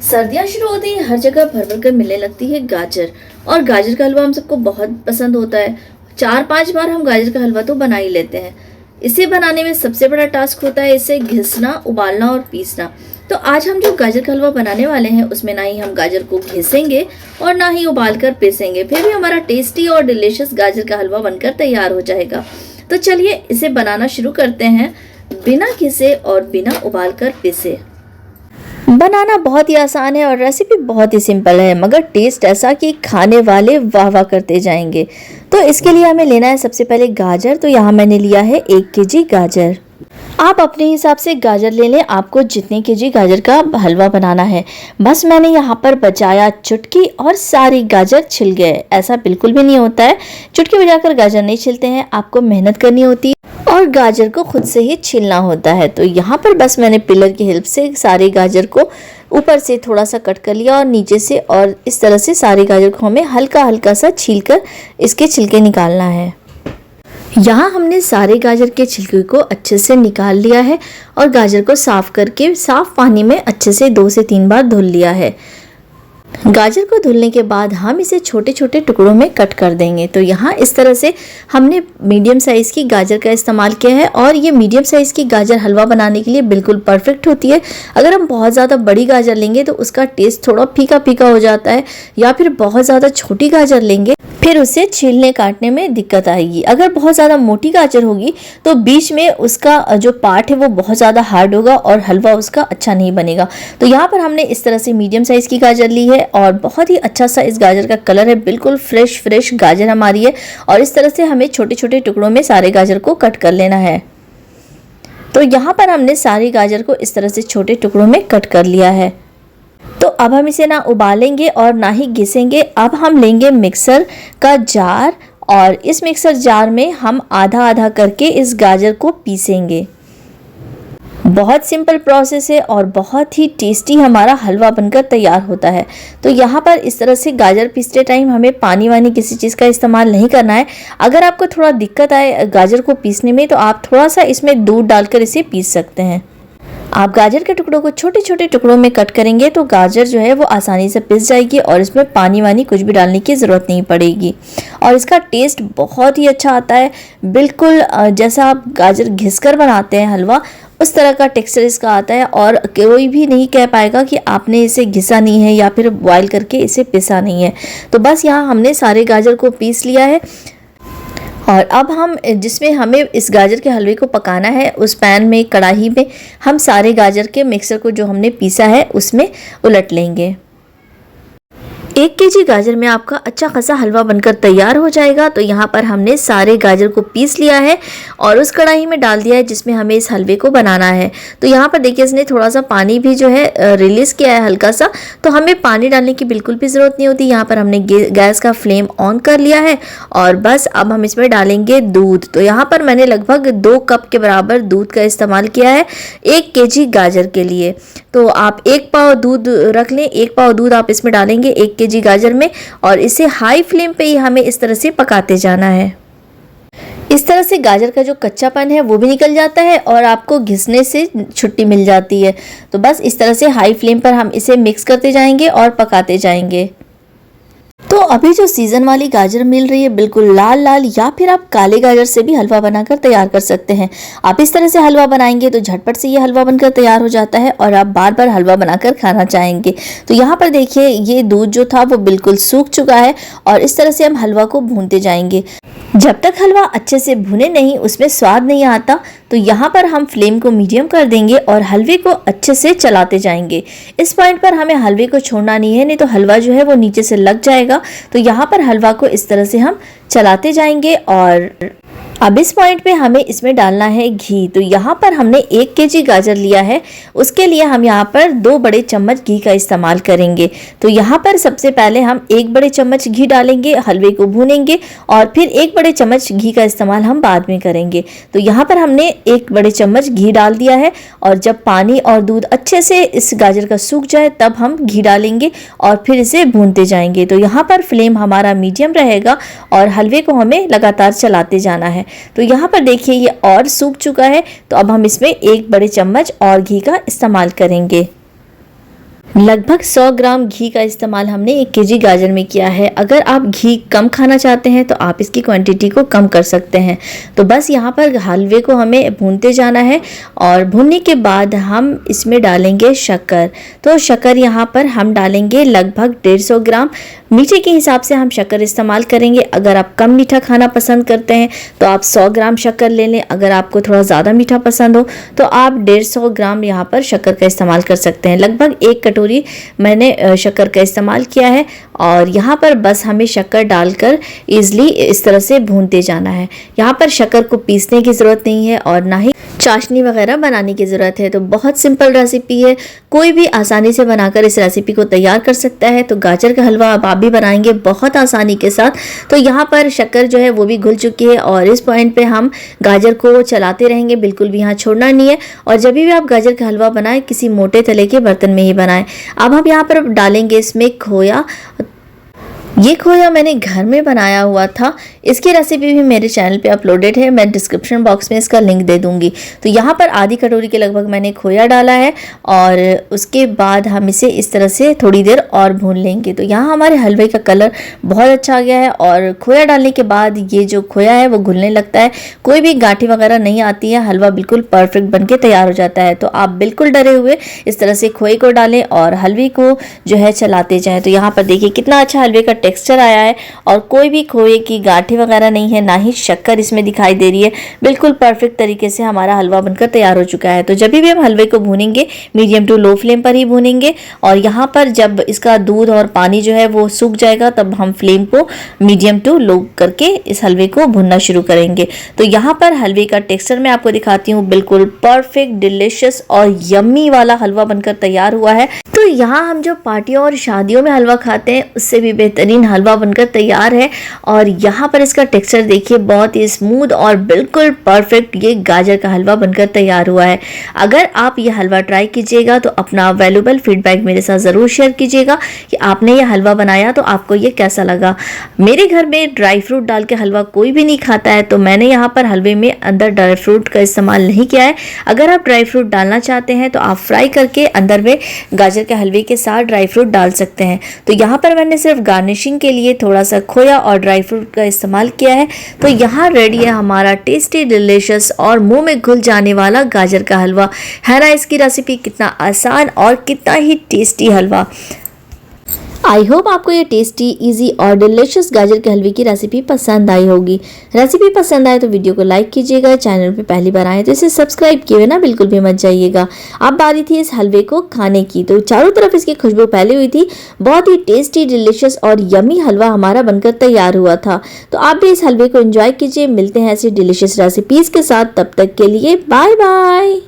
सर्दियाँ शुरू होती हैं, हर जगह भर भर कर मिलने लगती है गाजर। और गाजर का हलवा हम सबको बहुत पसंद होता है। 4-5 बार हम गाजर का हलवा तो बना ही लेते हैं। इसे बनाने में सबसे बड़ा टास्क होता है इसे घिसना, उबालना और पीसना। तो आज हम जो गाजर का हलवा बनाने वाले हैं उसमें ना ही हम गाजर को घिसेंगे और ना ही उबाल कर पीसेंगे, फिर भी हमारा टेस्टी और डिलीशियस गाजर का हलवा बनकर तैयार हो जाएगा। तो चलिए इसे बनाना शुरू करते हैं, बिना घिसे और बिना उबाल कर पीसे। बनाना बहुत ही आसान है और रेसिपी बहुत ही सिंपल है, मगर टेस्ट ऐसा कि खाने वाले वाह वाह करते जाएंगे। तो इसके लिए हमें लेना है सबसे पहले गाजर। तो यहाँ मैंने लिया है 1 केजी गाजर। आप अपने हिसाब से गाजर ले लें, आपको जितने केजी गाजर का हलवा बनाना है। बस मैंने यहाँ पर बचाया चुटकी और सारी गाजर छिल गए। ऐसा बिल्कुल भी नहीं होता है, चुटकी बजाकर गाजर नहीं छिलते हैं, आपको मेहनत करनी होती है और गाजर को खुद से ही छीलना होता है। तो यहाँ पर बस मैंने पिलर की हेल्प से सारे गाजर को ऊपर से थोड़ा सा कट कर लिया और नीचे से, और इस तरह से सारे गाजर को हमें हल्का हल्का सा छीलकर इसके छिलके निकालना है। यहाँ हमने सारे गाजर के छिलके को अच्छे से निकाल लिया है और गाजर को साफ करके साफ पानी में अच्छे से 2 से 3 बार धुल लिया है। गाजर को धुलने के बाद हम इसे छोटे छोटे टुकड़ों में कट कर देंगे। तो यहाँ इस तरह से हमने मीडियम साइज़ की गाजर का इस्तेमाल किया है और ये मीडियम साइज़ की गाजर हलवा बनाने के लिए बिल्कुल परफेक्ट होती है। अगर हम बहुत ज़्यादा बड़ी गाजर लेंगे तो उसका टेस्ट थोड़ा फीका फीका हो जाता है, या फिर बहुत ज़्यादा छोटी गाजर लेंगे फिर उसे छीलने काटने में दिक्कत आएगी। अगर बहुत ज़्यादा मोटी गाजर होगी तो बीच में उसका जो पार्ट है वो बहुत ज़्यादा हार्ड होगा और हलवा उसका अच्छा नहीं बनेगा। तो यहाँ पर हमने इस तरह से मीडियम साइज़ की गाजर ली है और बहुत ही अच्छा सा इस गाजर का कलर है, बिल्कुल फ्रेश गाजर हमारी है। और इस तरह से हमें छोटे छोटे टुकड़ों में सारे गाजर को कट कर लेना है। तो यहाँ पर हमने सारी गाजर को इस तरह से छोटे टुकड़ों में कट कर लिया है। तो अब हम इसे ना उबालेंगे और ना ही घिसेंगे। अब हम लेंगे मिक्सर का जार और इस मिक्सर जार में हम आधा आधा करके इस गाजर को पीसेंगे। बहुत सिंपल प्रोसेस है और बहुत ही टेस्टी हमारा हलवा बनकर तैयार होता है। तो यहाँ पर इस तरह से गाजर पीसते टाइम हमें पानी वानी किसी चीज़ का इस्तेमाल नहीं करना है। अगर आपको थोड़ा दिक्कत आए गाजर को पीसने में तो आप थोड़ा सा इसमें दूध डालकर इसे पीस सकते हैं। आप गाजर के टुकड़ों को छोटे छोटे टुकड़ों में कट करेंगे तो गाजर जो है वो आसानी से पिस जाएगी और इसमें पानी वानी कुछ भी डालने की ज़रूरत नहीं पड़ेगी और इसका टेस्ट बहुत ही अच्छा आता है। बिल्कुल जैसा आप गाजर घिसकर बनाते हैं हलवा, उस तरह का टेक्सचर इसका आता है और कोई भी नहीं कह पाएगा कि आपने इसे घिसा नहीं है या फिर बॉयल करके इसे पिसा नहीं है। तो बस यहाँ हमने सारे गाजर को पीस लिया है और अब हम जिसमें हमें इस गाजर के हलवे को पकाना है उस पैन में, कढ़ाई में हम सारे गाजर के मिक्सर को जो हमने पीसा है उसमें उलट लेंगे। 1 केजी गाजर में आपका अच्छा खासा हलवा बनकर तैयार हो जाएगा। तो यहाँ पर हमने सारे गाजर को पीस लिया है और उस कढ़ाई में डाल दिया है जिसमें हमें इस हलवे को बनाना है। तो यहाँ पर देखिए इसने थोड़ा सा पानी भी जो है रिलीज़ किया है हल्का सा, तो हमें पानी डालने की बिल्कुल भी ज़रूरत नहीं होती। यहाँ पर हमने गैस का फ्लेम ऑन कर लिया है और बस अब हम इसमें डालेंगे दूध। तो यहाँ पर मैंने लगभग 2 कप के बराबर दूध का इस्तेमाल किया है 1 केजी गाजर के लिए। तो आप 1 पाव दूध रख लें, 1 पाव दूध आप इसमें डालेंगे 1 केजी गाजर में और इसे हाई फ्लेम पे ही हमें इस तरह से पकाते जाना है। इस तरह से गाजर का जो कच्चापन है वो भी निकल जाता है और आपको घिसने से छुट्टी मिल जाती है। तो बस इस तरह से हाई फ्लेम पर हम इसे मिक्स करते जाएंगे और पकाते जाएंगे। तो अभी जो सीज़न वाली गाजर मिल रही है बिल्कुल लाल लाल, या फिर आप काले गाजर से भी हलवा बनाकर तैयार कर सकते हैं। आप इस तरह से हलवा बनाएंगे तो झटपट से ये हलवा बनकर तैयार हो जाता है और आप बार बार हलवा बनाकर खाना चाहेंगे। तो यहाँ पर देखिए ये दूध जो था वो बिल्कुल सूख चुका है और इस तरह से हम हलवा को भूनते जाएंगे। जब तक हलवा अच्छे से भुने नहीं उसमें स्वाद नहीं आता। तो यहाँ पर हम फ्लेम को मीडियम कर देंगे और हलवे को अच्छे से चलाते जाएंगे। इस पॉइंट पर हमें हलवे को छोड़ना नहीं है, नहीं तो हलवा जो है वो नीचे से लग जाएगा। तो यहाँ पर हलवा को इस तरह से हम चलाते जाएंगे और अब इस पॉइंट पे हमें इसमें डालना है घी। तो यहाँ पर हमने 1 केजी गाजर लिया है, उसके लिए हम यहाँ पर 2 बड़े चम्मच घी का इस्तेमाल करेंगे। तो यहाँ पर सबसे पहले हम 1 बड़े चम्मच घी डालेंगे, हलवे को भूनेंगे और फिर 1 बड़े चम्मच घी का इस्तेमाल हम बाद में करेंगे। तो यहाँ पर हमने 1 बड़े चम्मच घी डाल दिया है और जब पानी और दूध अच्छे से इस गाजर का सूख जाए तब हम घी डालेंगे और फिर इसे भूनते जाएंगे। तो यहाँ पर फ्लेम हमारा मीडियम रहेगा और हलवे को हमें लगातार चलाते जाना है। तो यहाँ पर देखिए ये और सूख चुका है। तो अब हम इसमें 1 बड़े चम्मच और घी का इस्तेमाल करेंगे। लगभग 100 ग्राम घी का इस्तेमाल हमने 1 केजी गाजर में किया है। अगर आप घी कम खाना चाहते हैं तो आप इसकी क्वांटिटी को कम कर सकते हैं। तो बस यहाँ पर हलवे को हमें भूनते जाना है और भूनने के बाद हम इसमें डालेंगे शक्कर। तो शक्कर यहाँ पर हम डालेंगे लगभग 150 ग्राम। मीठे के हिसाब से हम शक्कर इस्तेमाल करेंगे। अगर आप कम मीठा खाना पसंद करते हैं तो आप 100 ग्राम शक्कर ले लें। अगर आपको थोड़ा ज़्यादा मीठा पसंद हो तो आप 150 ग्राम यहाँ पर शक्कर का इस्तेमाल कर सकते हैं। लगभग 1 कटोरी मैंने शक्कर का इस्तेमाल किया है और यहाँ पर बस हमें शक्कर डालकर ईजिली इस तरह से भूनते जाना है। यहाँ पर शक्कर को पीसने की ज़रूरत नहीं है और ना ही चाशनी वगैरह बनाने की ज़रूरत है। तो बहुत सिंपल रेसिपी है, कोई भी आसानी से बनाकर इस रेसिपी को तैयार कर सकता है। तो गाजर का हलवा अब आप भी बनाएंगे बहुत आसानी के साथ। तो यहाँ पर शक्कर जो है वो भी घुल चुकी है और इस पॉइंट पे हम गाजर को चलाते रहेंगे, बिल्कुल भी यहाँ छोड़ना नहीं है। और जब भी आप गाजर का हलवा बनाएं किसी मोटे तले के बर्तन में ही बनाएं। अब हम यहाँ पर डालेंगे इसमें खोया। ये खोया मैंने घर में बनाया हुआ था, इसकी रेसिपी भी मेरे चैनल पे अपलोडेड है, मैं डिस्क्रिप्शन बॉक्स में इसका लिंक दे दूंगी। तो यहाँ पर आधी कटोरी के लगभग मैंने खोया डाला है और उसके बाद हम इसे इस तरह से थोड़ी देर और भून लेंगे। तो यहाँ हमारे हलवे का कलर बहुत अच्छा आ गया है और खोया डालने के बाद ये जो खोया है वो घुलने लगता है, कोई भी गांठी वगैरह नहीं आती है, हलवा बिल्कुल परफेक्ट बन के तैयार हो जाता है। तो आप बिल्कुल डरे हुए इस तरह से खोए को डालें और हलवे को जो है चलाते जाएँ। तो यहाँ पर देखिए कितना अच्छा हलवे का टेक्सचर आया है और कोई भी खोए की गांठी वगैरह नहीं है, ना ही शक्कर इसमें दिखाई दे रही है। बिल्कुल परफेक्ट तरीके से हमारा हलवा बनकर तैयार हो चुका है। तो जब भी हम हलवे को भूनेंगे मीडियम टू लो फ्लेम पर ही भूनेंगे और यहाँ पर जब इसका दूध और पानी जो है वो सूख जाएगा तब हम फ्लेम को मीडियम टू लो करके इस हलवे को भूनना शुरू करेंगे। तो यहाँ पर हलवे का टेक्सचर मैं आपको दिखाती हूँ, बिल्कुल परफेक्ट डिलिशियस और यम्मी वाला हलवा बनकर तैयार हुआ है। तो यहाँ हम जो पार्टियों और शादियों में हलवा खाते हैं उससे भी बेहतरीन हलवा बनकर तैयार है। और यहाँ पर इसका टेक्सचर देखिए बहुत ही स्मूथ और बिल्कुल परफेक्ट ये गाजर का हलवा बनकर तैयार हुआ है। अगर आप ये हलवा ट्राई कीजिएगा तो अपना वैल्यूएबल फीडबैक मेरे साथ ज़रूर शेयर कीजिएगा कि आपने ये हलवा बनाया तो आपको ये कैसा लगा। मेरे घर में ड्राई फ्रूट डाल के हलवा कोई भी नहीं खाता है, तो मैंने यहाँ पर हलवे में अंदर ड्राई फ्रूट का इस्तेमाल नहीं किया है। अगर आप ड्राई फ्रूट डालना चाहते हैं तो आप फ्राई करके अंदर में गाजर के हलवे के साथ ड्राई फ्रूट डाल सकते हैं। तो यहाँ पर मैंने सिर्फ गार्निशिंग के लिए थोड़ा सा खोया और ड्राई फ्रूट का इस्तेमाल किया है। तो यहाँ रेडी है हमारा टेस्टी डिलिशियस और मुंह में घुल जाने वाला गाजर का हलवा। है ना इसकी रेसिपी कितना आसान और कितना ही टेस्टी हलवा। आई होप आपको ये टेस्टी, इजी और डिलिशियस गाजर के हलवे की रेसिपी पसंद आई होगी। रेसिपी पसंद आए तो वीडियो को लाइक कीजिएगा, चैनल पे पहली बार आए तो इसे सब्सक्राइब किए ना बिल्कुल भी मत जाइएगा। अब बारी थी इस हलवे को खाने की। तो चारों तरफ इसकी खुशबू फैली हुई थी, बहुत ही टेस्टी, डिलिशियस और यमी हलवा हमारा बनकर तैयार हुआ था। तो आप भी इस हलवे को एंजॉय कीजिए। मिलते हैं ऐसी डिलिशियस रेसिपीज के साथ, तब तक के लिए बाय बाय।